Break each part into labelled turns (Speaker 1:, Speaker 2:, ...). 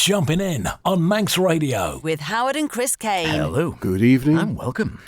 Speaker 1: Jumpin In on Manx Radio.
Speaker 2: With Howard and Chris Kane.
Speaker 3: Hello.
Speaker 4: Good evening.
Speaker 3: And welcome.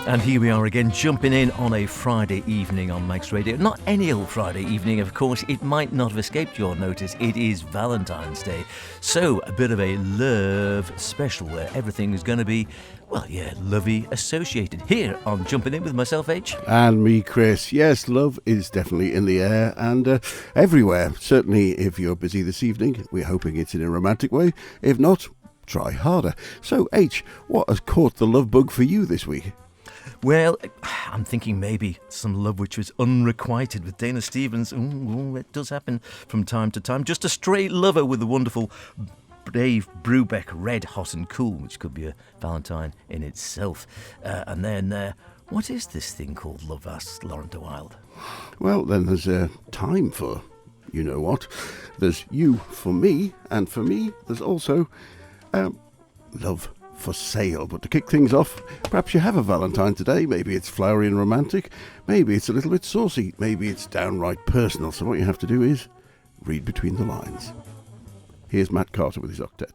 Speaker 3: And here we are again, jumping in on a Friday evening on Manx Radio. Not any old Friday evening, of course. It might not have escaped your notice. It is Valentine's Day. So, a bit of a love special where everything is going to be, well, yeah, lovey associated. Here on Jumping In with myself, H.
Speaker 4: And me, Chris. Yes, love is definitely in the air and everywhere. Certainly, if you're busy this evening, we're hoping it's in a romantic way. If not, try harder. So, H, what has caught the love bug for you this week?
Speaker 3: Well, I'm thinking maybe some love which was unrequited with Dana Stevens. Ooh, it does happen from time to time. Just a straight lover with the wonderful Dave Brubeck, Red, Hot and Cool, which could be a Valentine in itself. And then, what is this thing called love, asked Lauren de Wilde.
Speaker 4: Well, then there's time for you know what. There's you for me, and for me there's also love for sale. But to kick things off, perhaps you have a Valentine today. Maybe it's flowery and romantic, maybe it's a little bit saucy, maybe it's downright personal. So what you have to do is read between the lines. Here's Matt Carter with his octet.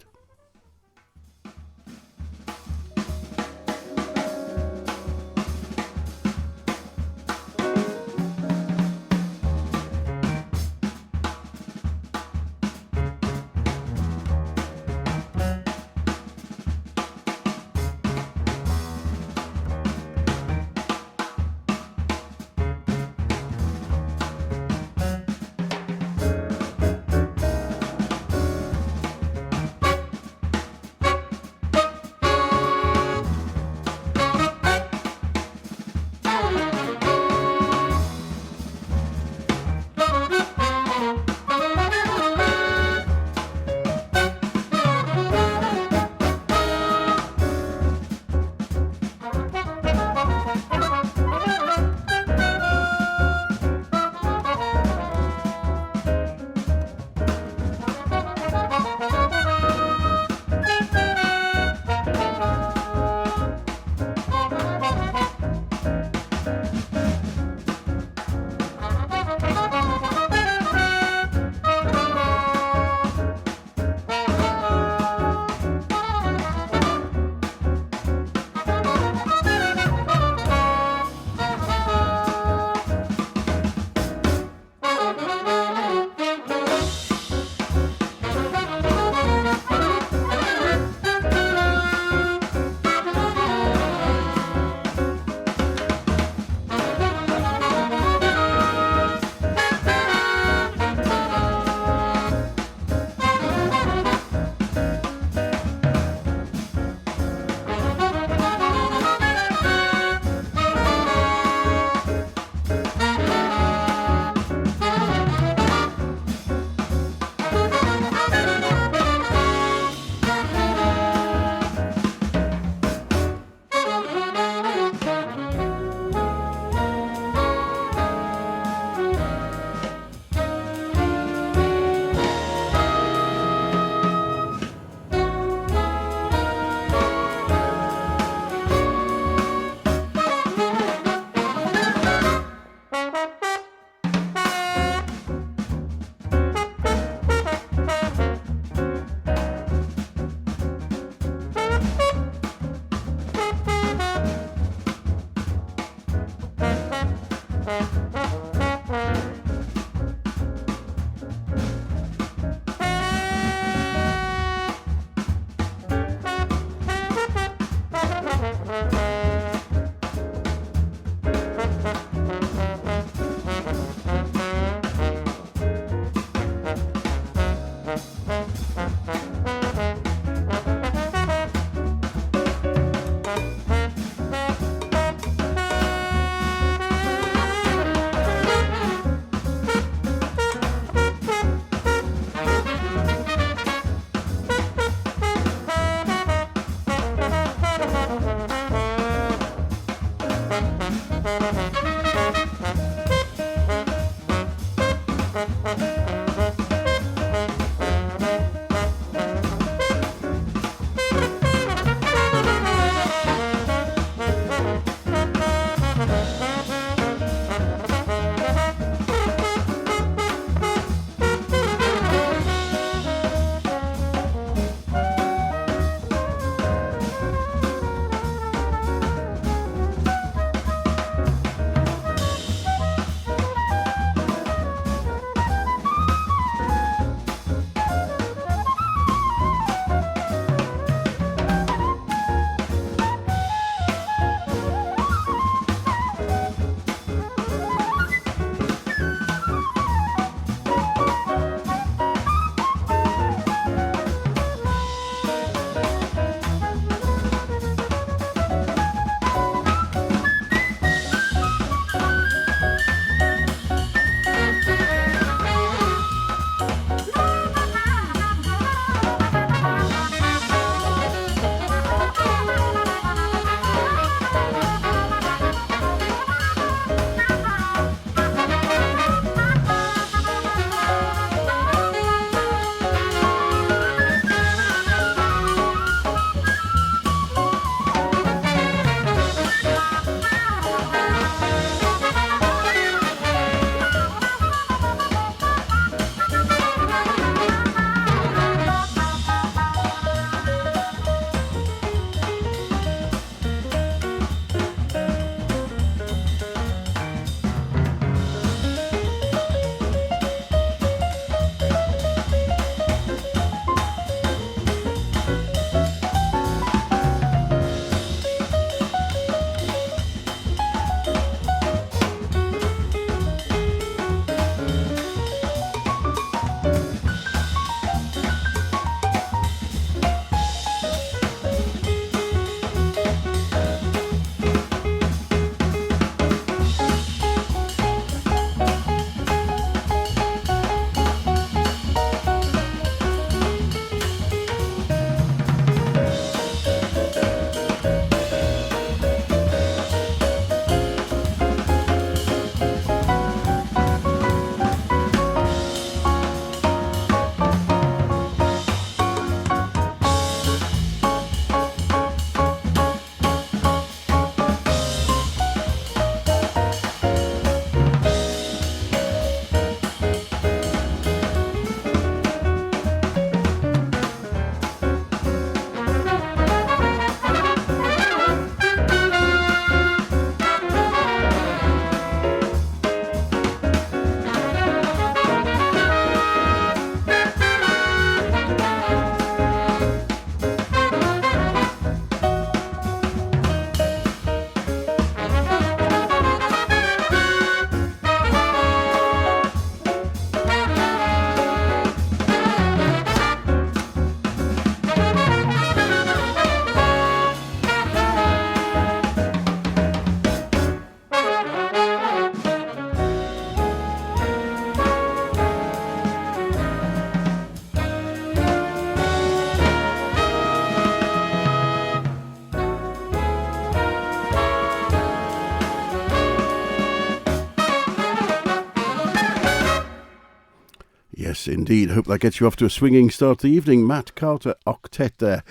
Speaker 4: Yes, indeed. Hope that gets you off to a swinging start to the evening. Matt Carter Octet there,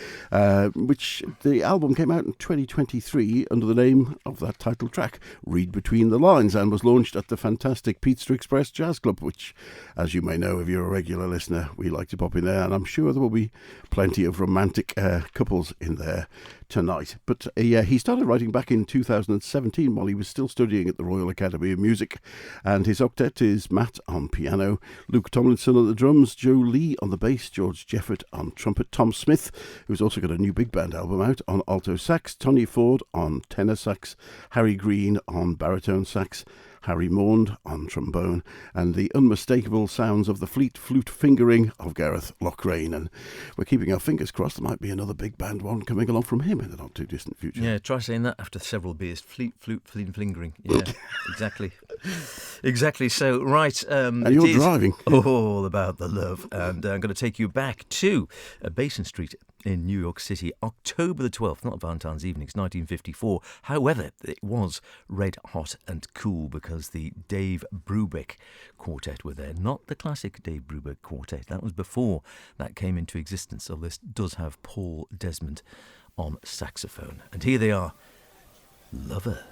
Speaker 4: which the album came out in 2023 under the name of that title track, Read Between the Lines, and was launched at the fantastic Pizza Express Jazz Club, which, as you may know if you're a regular listener, we like to pop in there, and I'm sure there will be plenty of romantic couples in there tonight. But he started writing back in 2017 while he was still studying at the Royal Academy of Music, and his octet is Matt on piano, Luke Tomlinson on the drums, Joe Lee on the bass, George Jeffert on trumpet, Tom Smith, who's also got a new big band album out, on alto sax, Tony Ford on tenor sax, Harry Green on baritone sax, Harry Maund on trombone, and the unmistakable sounds of the fleet flute fingering of Gareth Loughrane. And we're keeping our fingers crossed there might be another big band one coming along from him in the not too distant future.
Speaker 3: Yeah, try saying that after several beers. Fleet flute fingering. Yeah, exactly. Exactly so. Right.
Speaker 4: And you're
Speaker 3: it is
Speaker 4: driving.
Speaker 3: all about the love. And I'm going to take you back to Basin Street in New York City, October the 12th, not Valentine's evening, it's 1954. However, it was red hot and cool because the Dave Brubeck Quartet were there. Not the classic Dave Brubeck Quartet. That was before that came into existence. So this does have Paul Desmond on saxophone. And here they are, Lover.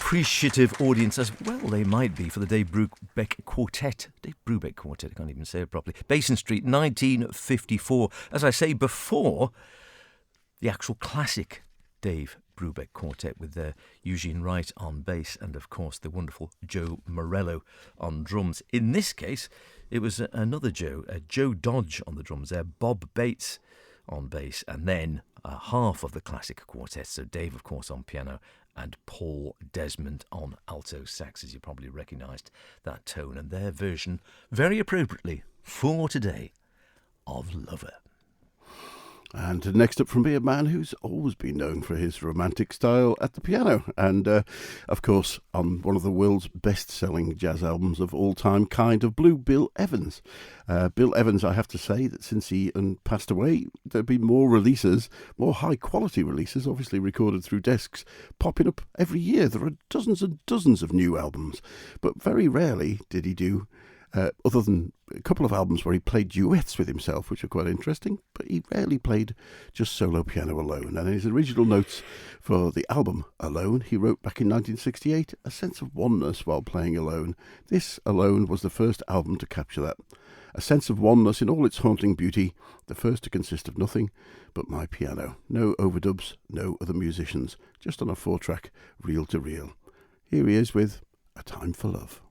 Speaker 3: appreciative audience, as well they might be, for the Dave Brubeck Quartet. Dave Brubeck Quartet, I can't even say it properly. Basin Street, 1954. As I say, before the actual classic Dave Brubeck Quartet with Eugene Wright on bass and, of course, the wonderful Joe Morello on drums. In this case, it was another Joe, Joe Dodge on the drums there, Bob Bates on bass, and then half of the classic quartet. So Dave, of course, on piano and Paul Desmond on alto sax, as you probably recognised that tone and their version, very appropriately for today, of Lover.
Speaker 4: And next up from me, a man who's always been known for his romantic style at the piano. And, of course, on one of the world's best-selling jazz albums of all time, Kind of Blue, Bill Evans. Bill Evans, I have to say that since he passed away, there have been more releases, more high-quality releases, obviously recorded through desks, popping up every year. There are dozens and dozens of new albums. But very rarely did he do other than a couple of albums where he played duets with himself, which are quite interesting, but he rarely played just solo piano alone. And in his original notes for the album Alone, he wrote back in 1968 a sense of oneness while playing alone. This Alone was the first album to capture that. A sense of oneness in all its haunting beauty, the first to consist of nothing but my piano. No overdubs, no other musicians, just on a 4-track reel-to-reel. Here he is with A Time for Love.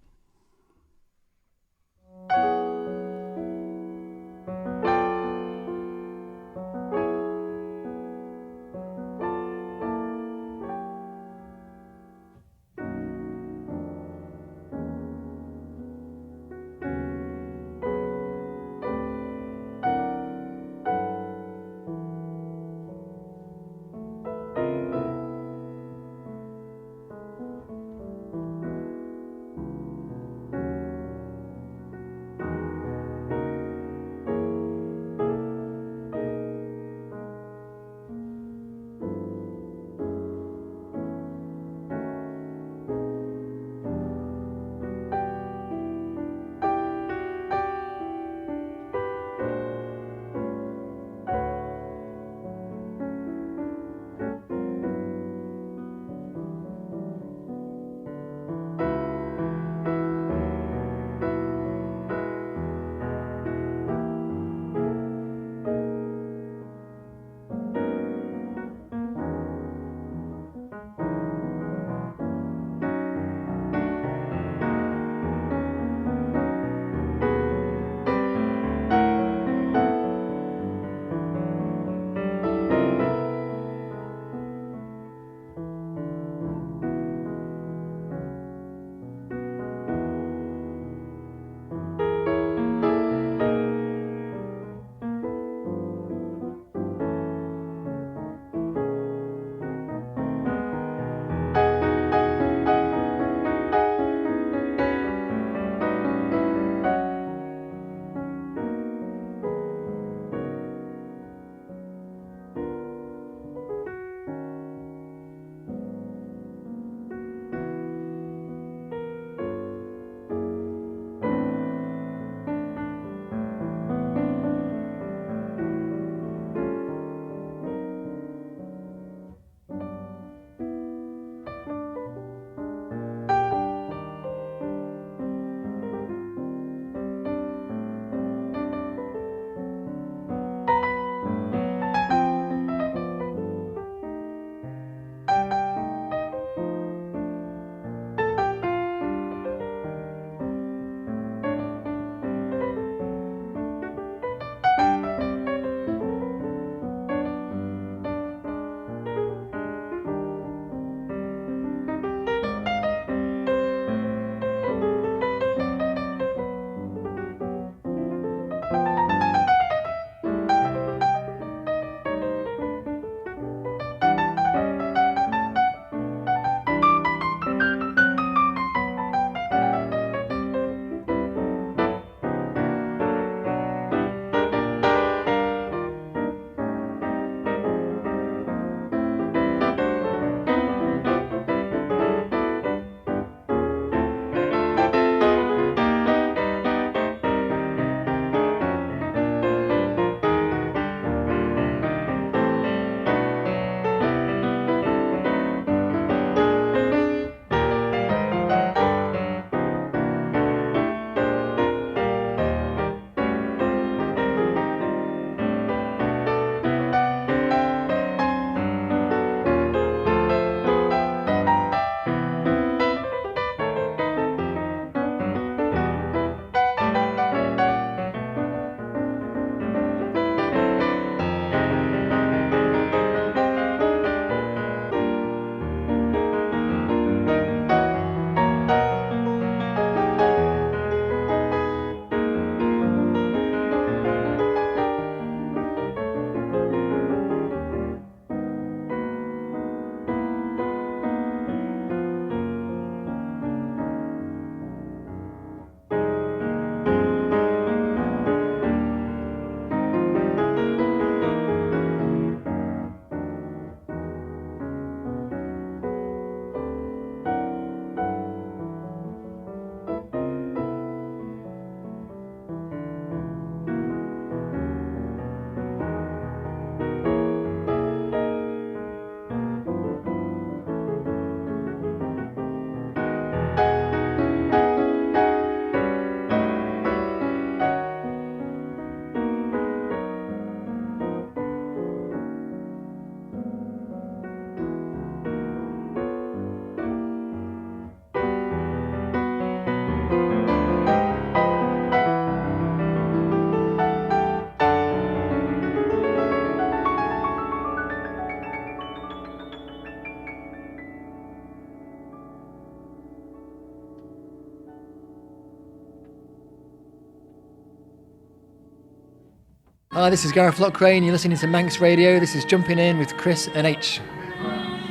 Speaker 2: Hi, this is Gareth Lockray, and you're listening to Manx Radio. This is Jumping In with Chris and H.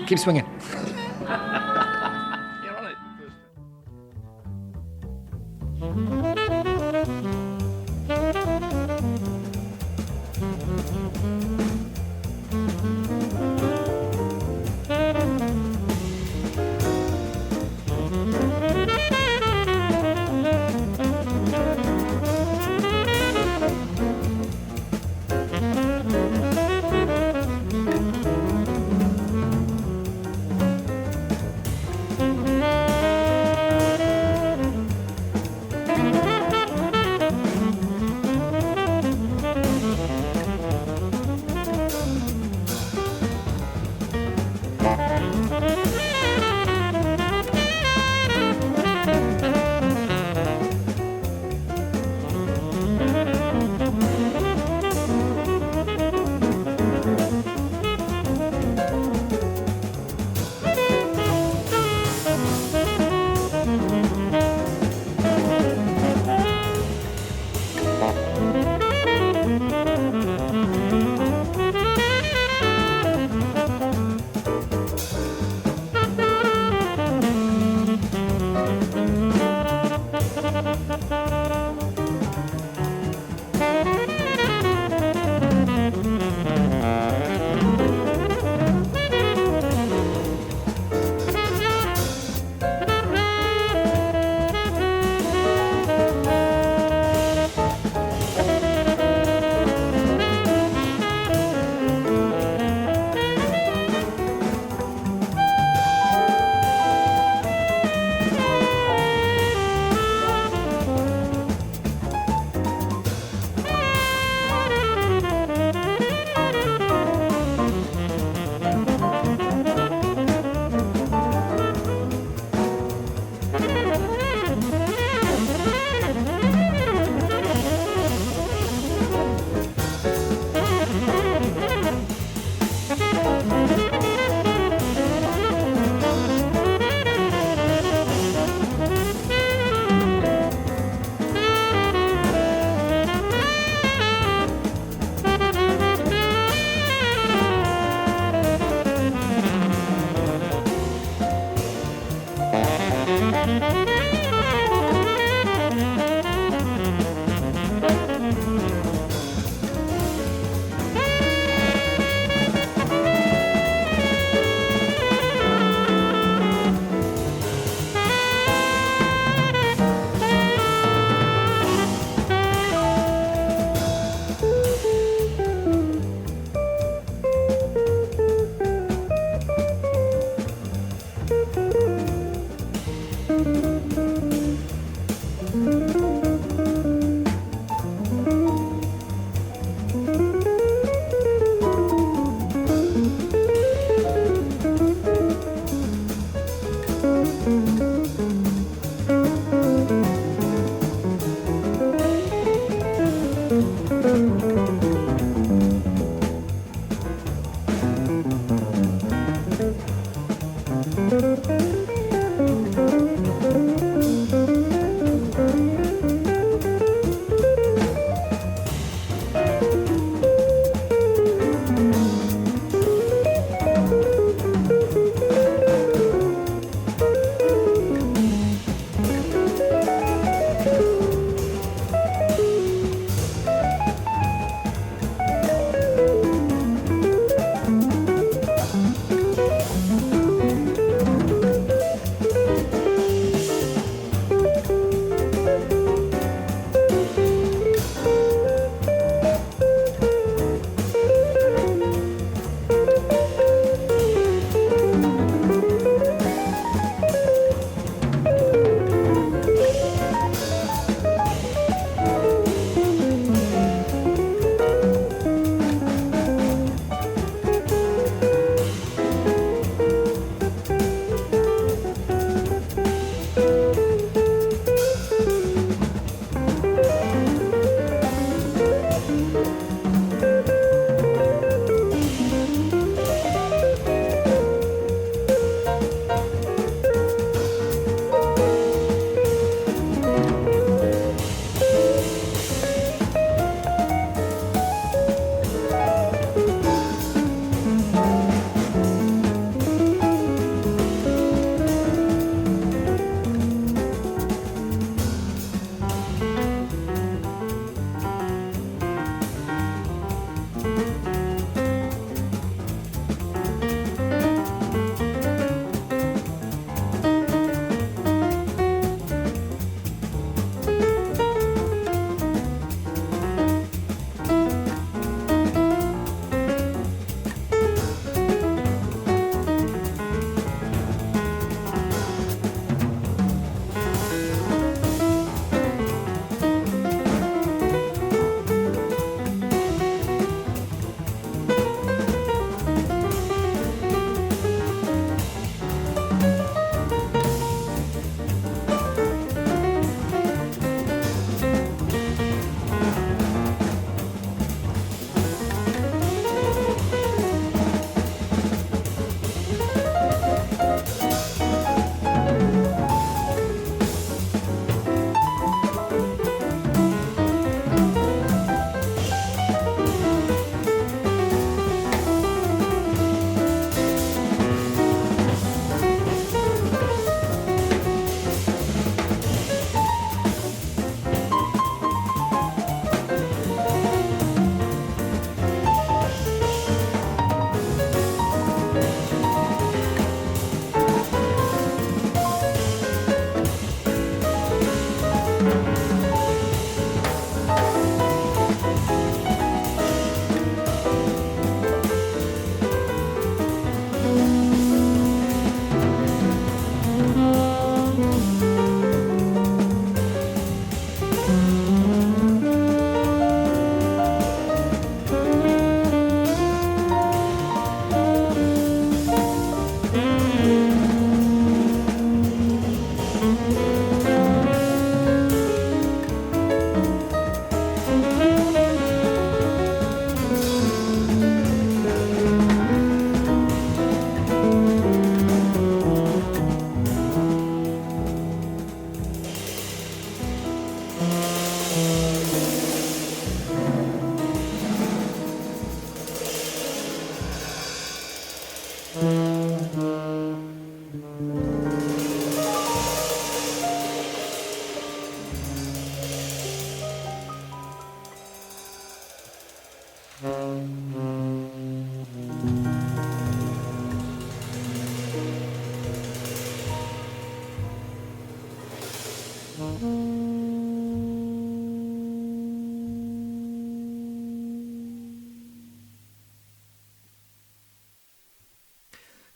Speaker 2: Keep swinging.
Speaker 3: You're on it.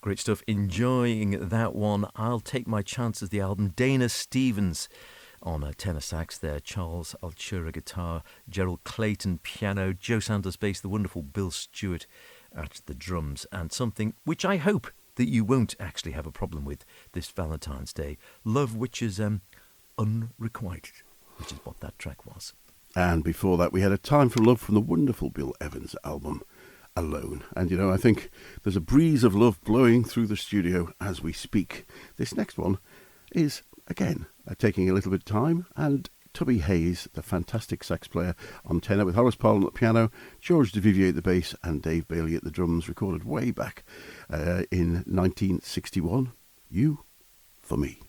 Speaker 3: Great stuff. Enjoying that one. I'll Take My Chances, the album. Dana Stevens on a tenor sax there, Charles Altura guitar, Gerald Clayton piano, Joe Sanders bass, the wonderful Bill Stewart at the drums, and something which I hope that you won't actually have a problem with this Valentine's Day. Love which is unrequited, which is what that track was.
Speaker 4: And before that, we had A Time for Love from the wonderful Bill Evans album, Alone. And, you know, I think there's a breeze of love blowing through the studio as we speak. This next one is, again, taking a little bit of time, and Tubby Hayes, the fantastic sax player on tenor, with Horace Parlan at the piano, George DeVivier at the bass, and Dave Bailey at the drums, recorded way back in 1961. You for Me.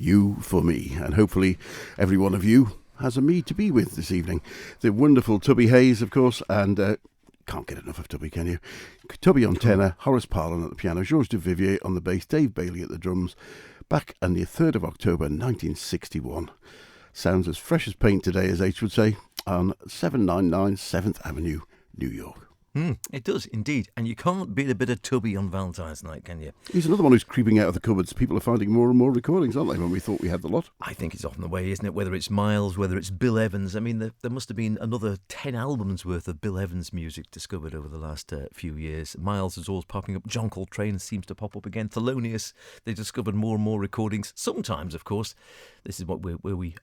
Speaker 4: You for Me. And hopefully every one of you has a me to be with this evening. The wonderful Tubby Hayes, of course, and can't get enough of Tubby, can you? Tubby on tenor, Horace Parlin at the piano, Georges Duvivier on the bass, Dave Bailey at the drums. Back on the 3rd of October 1961. Sounds as fresh as paint today, as H would say, on 799 7th Avenue, New York.
Speaker 3: It does, indeed. And you can't beat a bit of Tubby on Valentine's night, can you?
Speaker 4: He's another one who's creeping out of the cupboards. People are finding more and more recordings, aren't they, when we thought we had the lot?
Speaker 3: I think it's often the way, isn't it? Whether it's Miles, whether it's Bill Evans. I mean, there must have been another 10 albums worth of Bill Evans music discovered over the last few years. Miles is always popping up. John Coltrane seems to pop up again. Thelonious, they discovered more and more recordings. Sometimes, of course, this is where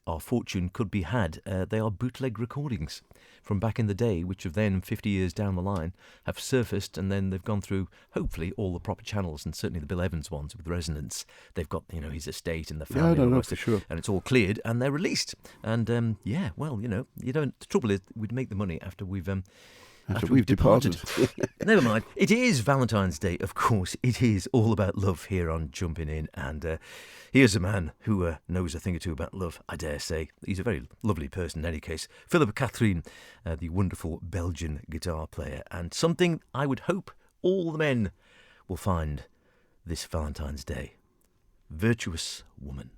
Speaker 3: our fortune could be had. They are bootleg recordings from back in the day, which have then, 50 years down the line, have surfaced, and then they've gone through, hopefully, all the proper channels, and certainly the Bill Evans ones with Resonance. They've got, his estate and the family,
Speaker 4: Yeah,
Speaker 3: and,
Speaker 4: no, for sure.
Speaker 3: And it's all cleared, and they're released. And, the trouble is, we'd make the money after we've departed. Never mind. It is Valentine's Day, of course. It is all about love here on Jumpin' In. And here's a man who knows a thing or two about love, I dare say. He's a very lovely person in any case. Philip Catherine, the wonderful Belgian guitar player. And something I would hope all the men will find this Valentine's Day. Virtuous Woman.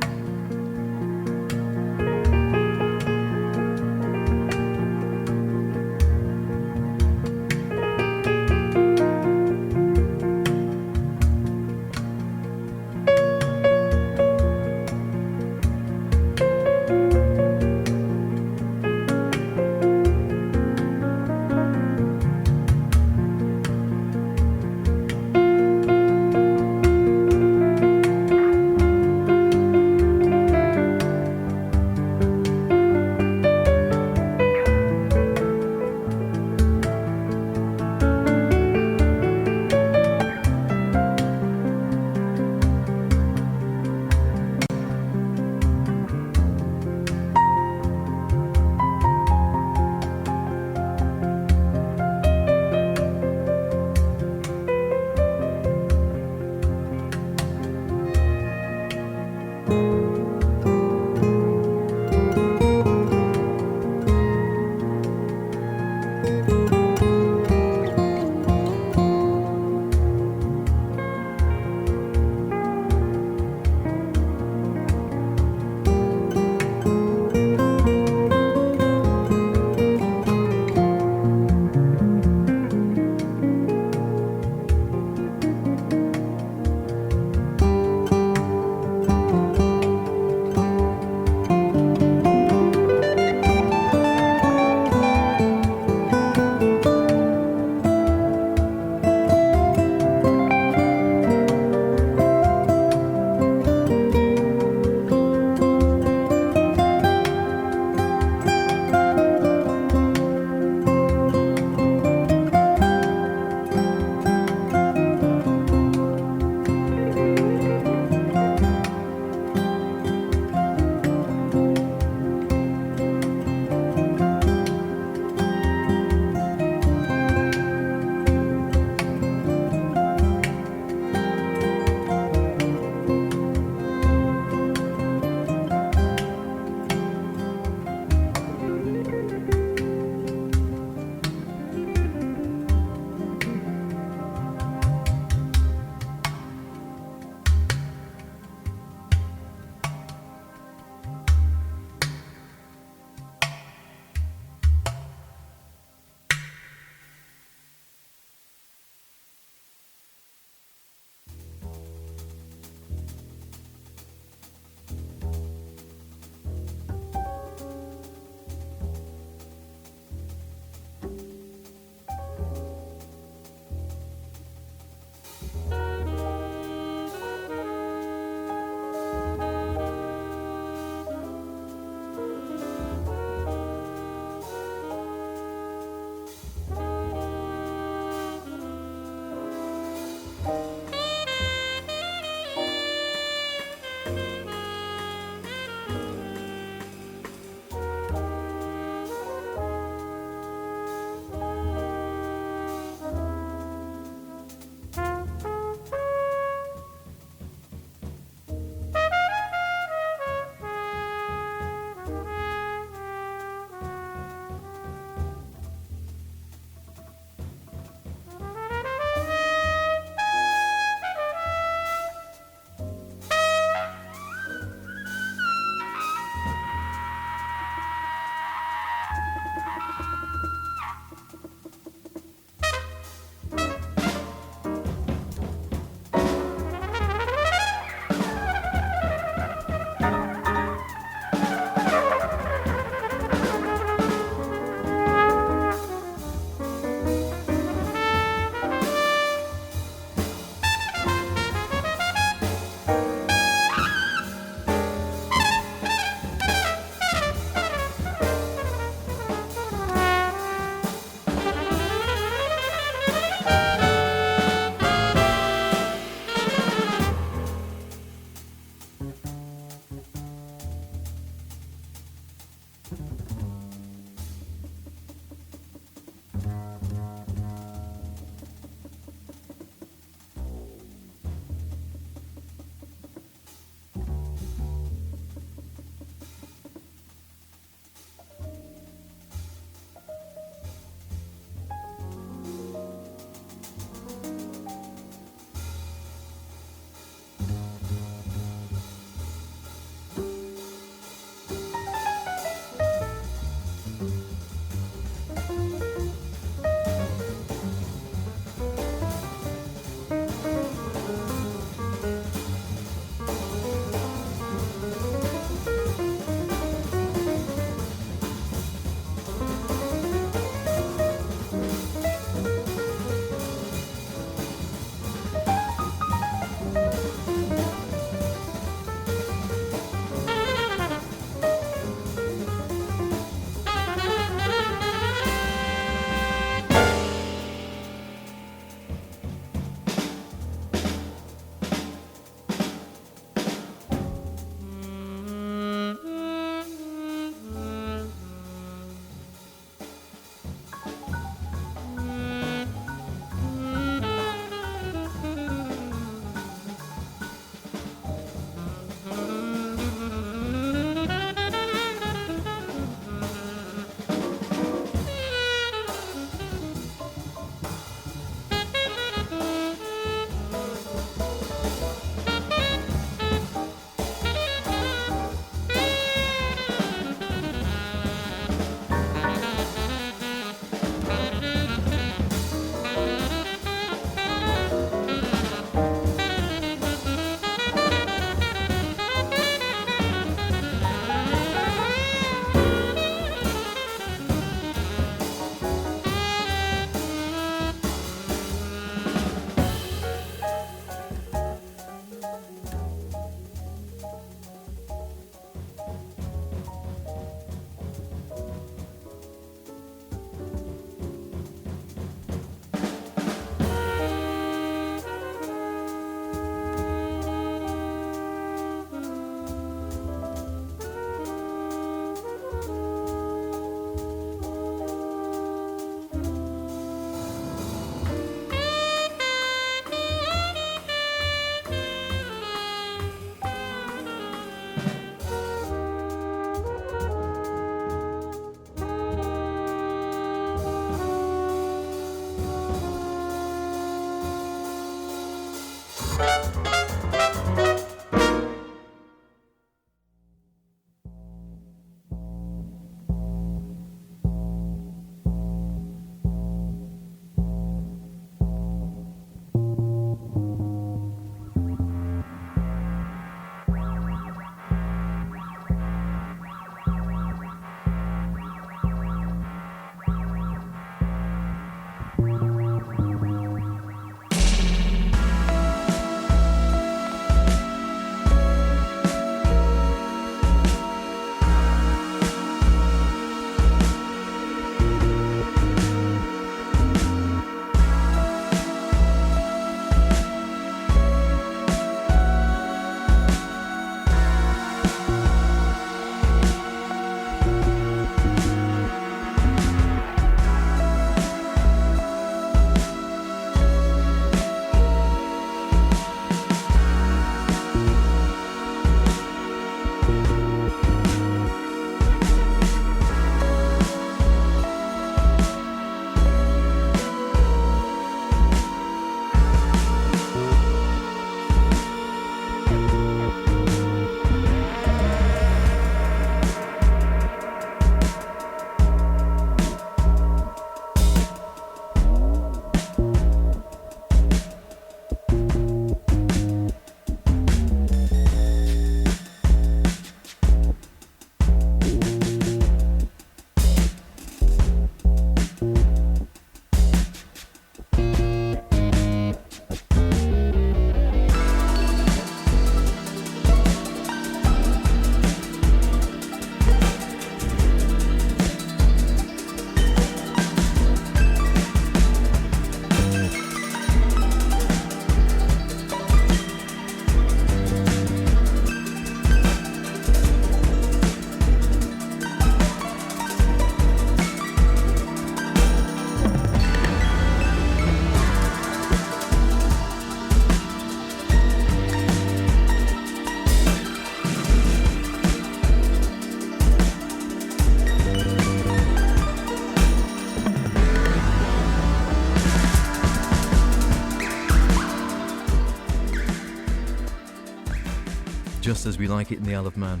Speaker 3: Just as we like it in the Isle of Man.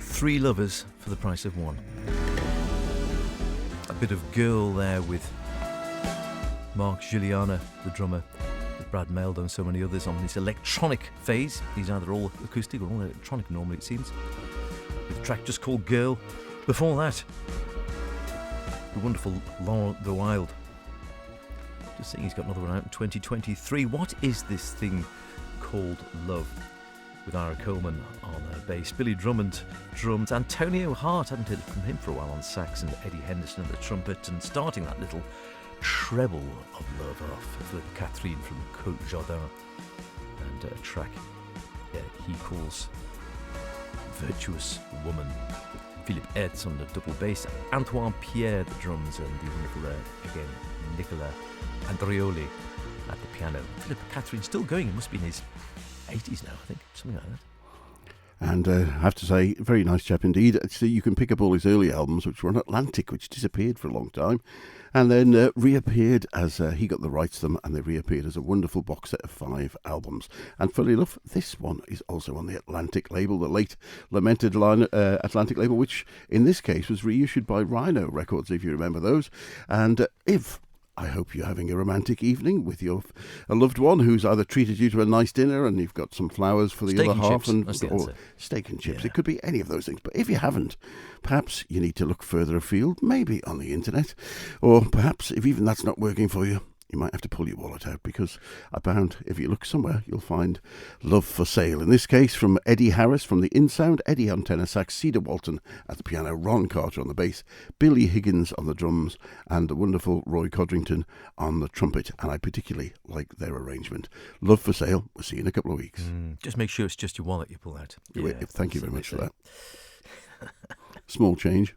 Speaker 3: 3 lovers for the price of 1. A bit of Girl there with Mark Juliana, the drummer, with Brad Meldo and so many others on this electronic phase. These are either all acoustic or all electronic normally, it seems. With a track just called Girl. Before that, the wonderful Laurent the Wild. Just saying he's got another one out in 2023. What is this thing called Love? With Ira Coleman on bass, Billy Drummond drums, Antonio Hart, hadn't heard from him for a while on sax, and Eddie Henderson at the trumpet, and starting that little treble of love off of little Catherine from Côte Jardin, and a track he calls Virtuous Woman. Philippe Hertz on the double bass, Antoine Pierre the drums, and the wonderful again Nicola Andreoli at the piano. Philippe Catherine still going, it must be in his 80s now, I think, something like that.
Speaker 4: And I have to say, very nice chap indeed. So you can pick up all his early albums, which were on Atlantic, which disappeared for a long time, and then reappeared as he got the rights to them, and they reappeared as a wonderful box set of 5 albums. And funnily enough, this one is also on the Atlantic label, the late lamented Atlantic label, which in this case was reissued by Rhino Records, if you remember those. And I hope you're having a romantic evening with a loved one who's either treated you to a nice dinner and you've got some flowers for the
Speaker 3: steak
Speaker 4: other half,
Speaker 3: or
Speaker 4: steak and chips.
Speaker 3: Yeah.
Speaker 4: It could be any of those things. But if you haven't, perhaps you need to look further afield, maybe on the internet, or perhaps if even that's not working for you, you might have to pull your wallet out, because I bound if you look somewhere, you'll find Love for Sale. In this case, from Eddie Harris from the In Sound, Eddie on tenor sax, Cedar Walton at the piano, Ron Carter on the bass, Billy Higgins on the drums, and the wonderful Roy Codrington on the trumpet. And I particularly like their arrangement. Love for Sale. We'll see you in a couple of weeks.
Speaker 3: Just make sure it's just your wallet you pull out.
Speaker 4: Thank you very much for that. Small change.